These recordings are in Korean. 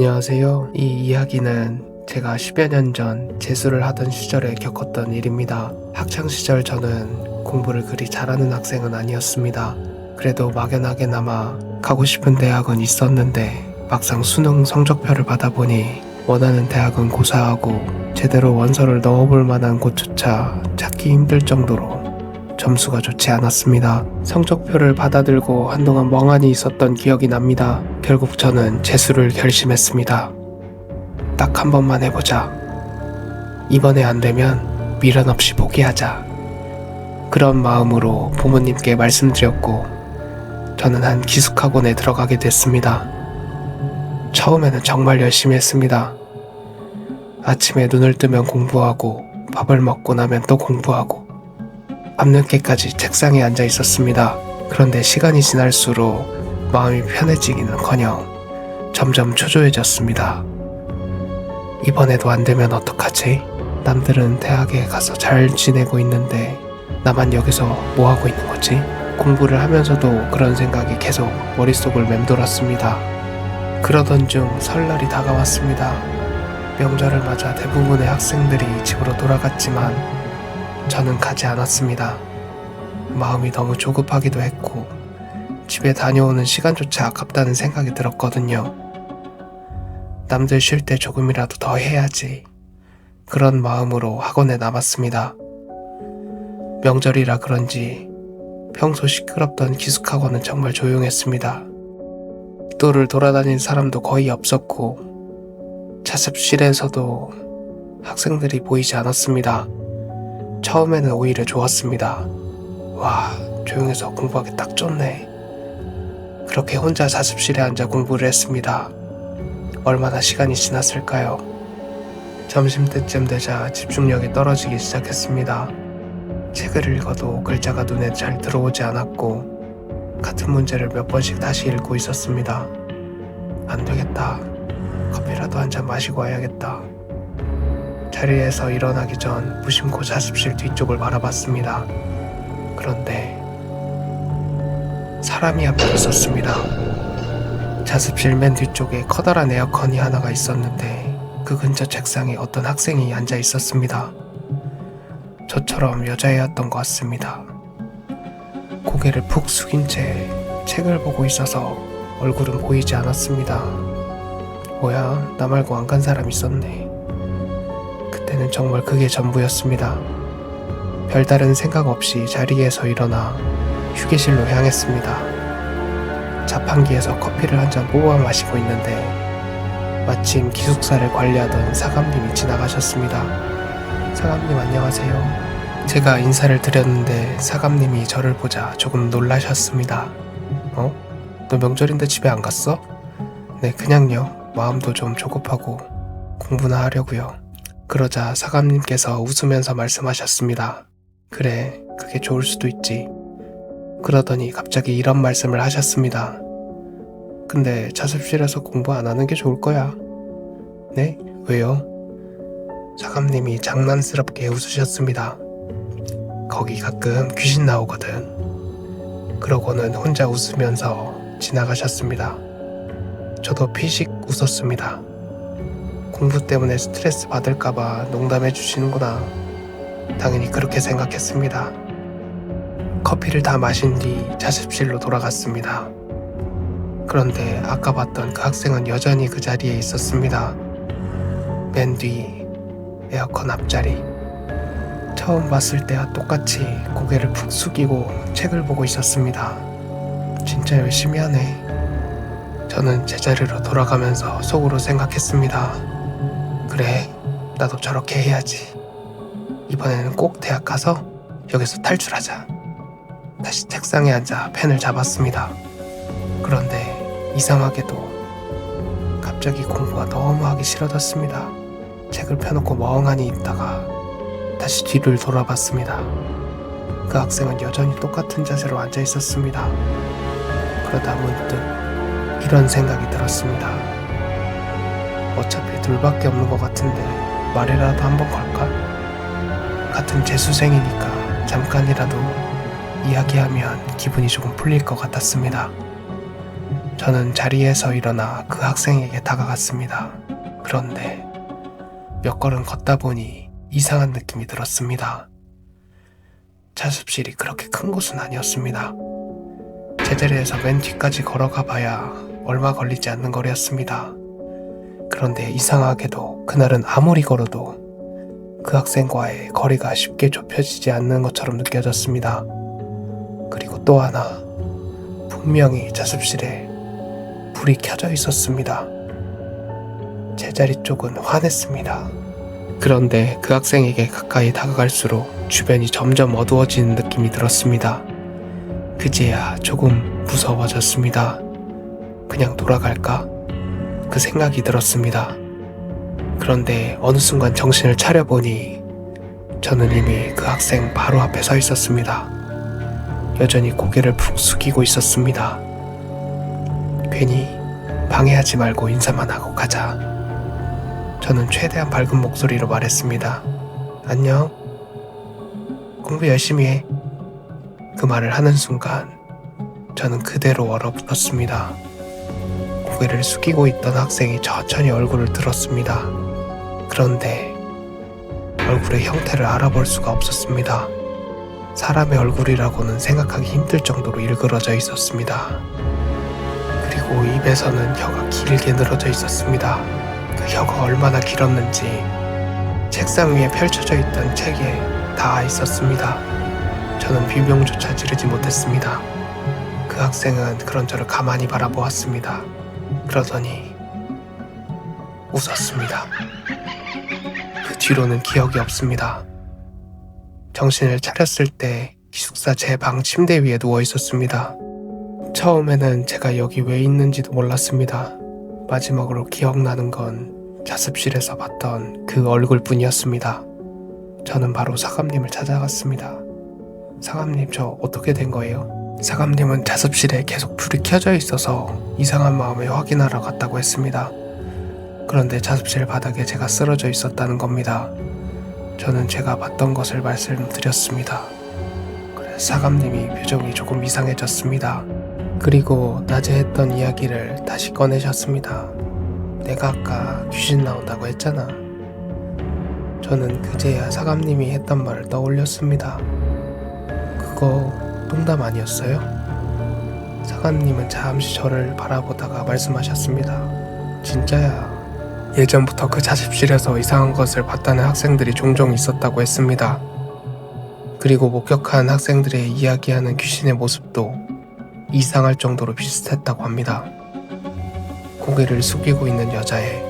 안녕하세요. 이 이야기는 제가 10여 년 전 재수를 하던 시절에 겪었던 일입니다. 학창시절 저는 공부를 그리 잘하는 학생은 아니었습니다. 그래도 막연하게나마 가고 싶은 대학은 있었는데 막상 수능 성적표를 받아보니 원하는 대학은 고사하고 제대로 원서를 넣어볼 만한 곳조차 찾기 힘들 정도로 점수가 좋지 않았습니다. 성적표를 받아들고 한동안 멍하니 있었던 기억이 납니다. 결국 저는 재수를 결심했습니다. 딱 한 번만 해보자. 이번에 안 되면 미련 없이 포기하자. 그런 마음으로 부모님께 말씀드렸고 저는 한 기숙학원에 들어가게 됐습니다. 처음에는 정말 열심히 했습니다. 아침에 눈을 뜨면 공부하고 밥을 먹고 나면 또 공부하고 밤늦게까지 책상에 앉아 있었습니다. 그런데 시간이 지날수록 마음이 편해지기는커녕 점점 초조해졌습니다. 이번에도 안 되면 어떡하지? 남들은 대학에 가서 잘 지내고 있는데 나만 여기서 뭐 하고 있는 거지? 공부를 하면서도 그런 생각이 계속 머릿속을 맴돌았습니다. 그러던 중 설날이 다가왔습니다. 명절을 맞아 대부분의 학생들이 집으로 돌아갔지만 저는 가지 않았습니다. 마음이 너무 조급하기도 했고 집에 다녀오는 시간조차 아깝다는 생각이 들었거든요. 남들 쉴 때 조금이라도 더 해야지. 그런 마음으로 학원에 남았습니다. 명절이라 그런지 평소 시끄럽던 기숙학원은 정말 조용했습니다. 또를 돌아다니는 사람도 거의 없었고 자습실에서도 학생들이 보이지 않았습니다. 처음에는 오히려 좋았습니다. 와, 조용해서 공부하기 딱 좋네. 그렇게 혼자 자습실에 앉아 공부를 했습니다. 얼마나 시간이 지났을까요? 점심때쯤 되자 집중력이 떨어지기 시작했습니다. 책을 읽어도 글자가 눈에 잘 들어오지 않았고 같은 문제를 몇 번씩 다시 읽고 있었습니다. 안 되겠다. 커피라도 한 잔 마시고 와야겠다. 자리에서 일어나기 전 무심코 자습실 뒤쪽을 바라봤습니다. 그런데 사람이 한 명 있었습니다. 자습실 맨 뒤쪽에 커다란 에어컨이 하나가 있었는데 그 근처 책상에 어떤 학생이 앉아 있었습니다. 저처럼 여자애였던 것 같습니다. 고개를 푹 숙인 채 책을 보고 있어서 얼굴은 보이지 않았습니다. 뭐야, 나 말고 안 간 사람 있었네. 그때는 정말 그게 전부였습니다. 별다른 생각 없이 자리에서 일어나 휴게실로 향했습니다. 자판기에서 커피를 한 잔 뽑아 마시고 있는데 마침 기숙사를 관리하던 사감님이 지나가셨습니다. 사감님 안녕하세요. 제가 인사를 드렸는데 사감님이 저를 보자 조금 놀라셨습니다. 너 명절인데 집에 안 갔어? 네, 그냥요. 마음도 좀 조급하고 공부나 하려고요. 그러자 사감님께서 웃으면서 말씀하셨습니다. 그래, 그게 좋을 수도 있지. 그러더니 갑자기 이런 말씀을 하셨습니다. 근데 자습실에서 공부 안 하는 게 좋을 거야. 네? 왜요? 사감님이 장난스럽게 웃으셨습니다. 거기 가끔 귀신 나오거든. 그러고는 혼자 웃으면서 지나가셨습니다. 저도 피식 웃었습니다. 공부 때문에 스트레스 받을까봐 농담해 주시는구나. 당연히 그렇게 생각했습니다. 커피를 다 마신 뒤 자습실로 돌아갔습니다. 그런데 아까 봤던 그 학생은 여전히 그 자리에 있었습니다. 맨 뒤 에어컨 앞자리. 처음 봤을 때와 똑같이 고개를 푹 숙이고 책을 보고 있었습니다. 진짜 열심히 하네. 저는 제자리로 돌아가면서 속으로 생각했습니다. 그래, 나도 저렇게 해야지. 이번에는 꼭 대학 가서 여기서 탈출하자. 다시 책상에 앉아 펜을 잡았습니다. 그런데 이상하게도 갑자기 공부가 너무 하기 싫어졌습니다. 책을 펴놓고 멍하니 있다가 다시 뒤를 돌아봤습니다. 그 학생은 여전히 똑같은 자세로 앉아 있었습니다. 그러다 문득 이런 생각이 들었습니다. 어차피 둘밖에 없는 것 같은데 말이라도 한번 걸까? 같은 재수생이니까 잠깐이라도 이야기하면 기분이 조금 풀릴 것 같았습니다. 저는 자리에서 일어나 그 학생에게 다가갔습니다. 그런데 몇 걸음 걷다 보니 이상한 느낌이 들었습니다. 자습실이 그렇게 큰 곳은 아니었습니다. 제자리에서 맨 뒤까지 걸어가 봐야 얼마 걸리지 않는 거리였습니다. 그런데 이상하게도 그날은 아무리 걸어도 그 학생과의 거리가 쉽게 좁혀지지 않는 것처럼 느껴졌습니다. 그리고 또 하나, 분명히 자습실에 불이 켜져 있었습니다. 제자리 쪽은 환했습니다. 그런데 그 학생에게 가까이 다가갈수록 주변이 점점 어두워지는 느낌이 들었습니다. 그제야 조금 무서워졌습니다. 그냥 돌아갈까? 그 생각이 들었습니다. 그런데 어느 순간 정신을 차려보니 저는 이미 그 학생 바로 앞에 서 있었습니다. 여전히 고개를 푹 숙이고 있었습니다. 괜히 방해하지 말고 인사만 하고 가자. 저는 최대한 밝은 목소리로 말했습니다. 안녕. 공부 열심히 해. 그 말을 하는 순간 저는 그대로 얼어붙었습니다. 고개를 숙이고 있던 학생이 천천히 얼굴을 들었습니다. 그런데 얼굴의 형태를 알아볼 수가 없었습니다. 사람의 얼굴이라고는 생각하기 힘들 정도로 일그러져 있었습니다. 그리고 입에서는 혀가 길게 늘어져 있었습니다. 그 혀가 얼마나 길었는지 책상 위에 펼쳐져 있던 책에 닿아 있었습니다. 저는 비명조차 지르지 못했습니다. 그 학생은 그런 저를 가만히 바라보았습니다. 그러더니 웃었습니다. 그 뒤로는 기억이 없습니다. 정신을 차렸을 때 기숙사 제 방 침대 위에 누워 있었습니다. 처음에는 제가 여기 왜 있는지도 몰랐습니다. 마지막으로 기억나는 건 자습실에서 봤던 그 얼굴뿐이었습니다. 저는 바로 사감님을 찾아갔습니다. 사감님, 저 어떻게 된 거예요? 사감님은 자습실에 계속 불이 켜져 있어서 이상한 마음에 확인하러 갔다고 했습니다. 그런데 자습실 바닥에 제가 쓰러져 있었다는 겁니다. 저는 제가 봤던 것을 말씀드렸습니다. 그래서 사감님이 표정이 조금 이상해졌습니다. 그리고 낮에 했던 이야기를 다시 꺼내셨습니다. 내가 아까 귀신 나온다고 했잖아. 저는 그제야 사감님이 했던 말을 떠올렸습니다. 그거 농담 아니었어요? 사감님은 잠시 저를 바라보다가 말씀하셨습니다. 진짜야. 예전부터 그 자습실에서 이상한 것을 봤다는 학생들이 종종 있었다고 했습니다. 그리고 목격한 학생들의 이야기하는 귀신의 모습도 이상할 정도로 비슷했다고 합니다. 고개를 숙이고 있는 여자의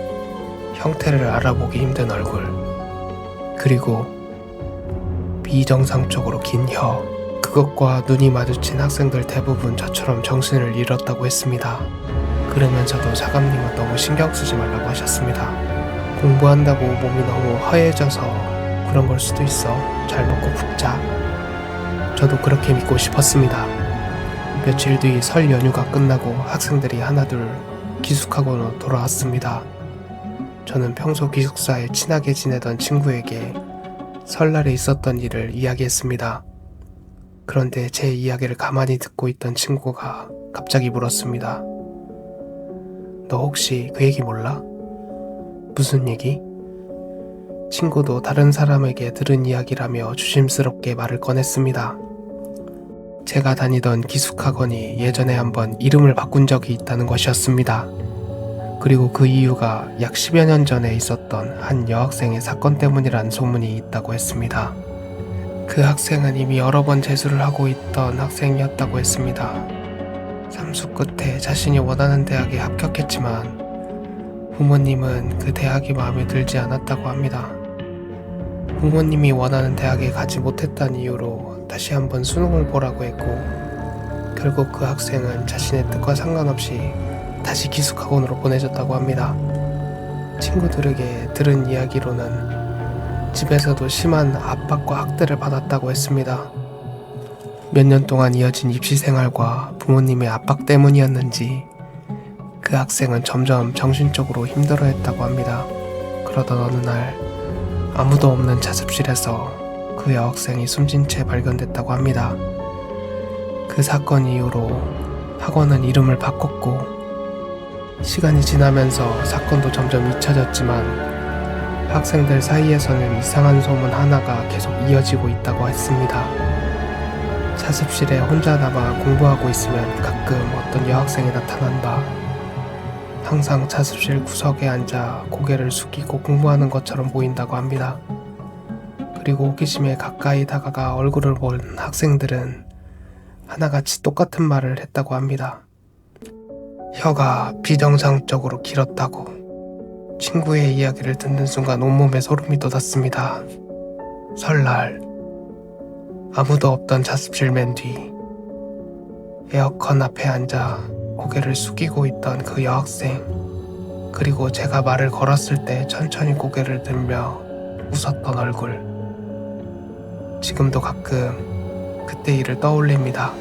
형태를 알아보기 힘든 얼굴, 그리고 비정상적으로 긴 혀, 그것과 눈이 마주친 학생들 대부분 저처럼 정신을 잃었다고 했습니다. 그러면서도 사감님은 너무 신경 쓰지 말라고 하셨습니다. 공부한다고 몸이 너무 허해져서 그런 걸 수도 있어. 잘 먹고 푹 자. 저도 그렇게 믿고 싶었습니다. 며칠 뒤 설 연휴가 끝나고 학생들이 하나둘 기숙학원으로 돌아왔습니다. 저는 평소 기숙사에 친하게 지내던 친구에게 설날에 있었던 일을 이야기했습니다. 그런데 제 이야기를 가만히 듣고 있던 친구가 갑자기 물었습니다. 너 혹시 그 얘기 몰라? 무슨 얘기? 친구도 다른 사람에게 들은 이야기라며 조심스럽게 말을 꺼냈습니다. 제가 다니던 기숙학원이 예전에 한번 이름을 바꾼 적이 있다는 것이었습니다. 그리고 그 이유가 약 10여 년 전에 있었던 한 여학생의 사건 때문이란 소문이 있다고 했습니다. 그 학생은 이미 여러 번 재수를 하고 있던 학생이었다고 했습니다. 삼수 끝에 자신이 원하는 대학에 합격했지만 부모님은 그 대학이 마음에 들지 않았다고 합니다. 부모님이 원하는 대학에 가지 못했다는 이유로 다시 한번 수능을 보라고 했고, 결국 그 학생은 자신의 뜻과 상관없이 다시 기숙학원으로 보내졌다고 합니다. 친구들에게 들은 이야기로는 집에서도 심한 압박과 학대를 받았다고 했습니다. 몇 년 동안 이어진 입시 생활과 부모님의 압박 때문이었는지 그 학생은 점점 정신적으로 힘들어했다고 합니다. 그러던 어느 날 아무도 없는 자습실에서 그 여학생이 숨진 채 발견됐다고 합니다. 그 사건 이후로 학원은 이름을 바꿨고 시간이 지나면서 사건도 점점 잊혀졌지만 학생들 사이에서는 이상한 소문 하나가 계속 이어지고 있다고 했습니다. 자습실에 혼자 남아 공부하고 있으면 가끔 어떤 여학생이 나타난다. 항상 자습실 구석에 앉아 고개를 숙이고 공부하는 것처럼 보인다고 합니다. 그리고 호기심에 가까이 다가가 얼굴을 본 학생들은 하나같이 똑같은 말을 했다고 합니다. 혀가 비정상적으로 길었다고. 친구의 이야기를 듣는 순간 온몸에 소름이 돋았습니다. 설날, 아무도 없던 자습실 맨 뒤, 에어컨 앞에 앉아 고개를 숙이고 있던 그 여학생, 그리고 제가 말을 걸었을 때 천천히 고개를 들며 웃었던 얼굴. 지금도 가끔 그때 일을 떠올립니다.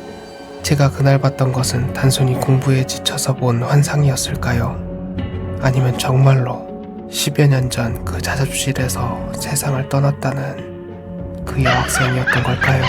제가 그날 봤던 것은 단순히 공부에 지쳐서 본 환상이었을까요? 아니면 정말로 10여 년 전 그 자습실에서 세상을 떠났다는 그 여학생이었던 걸까요?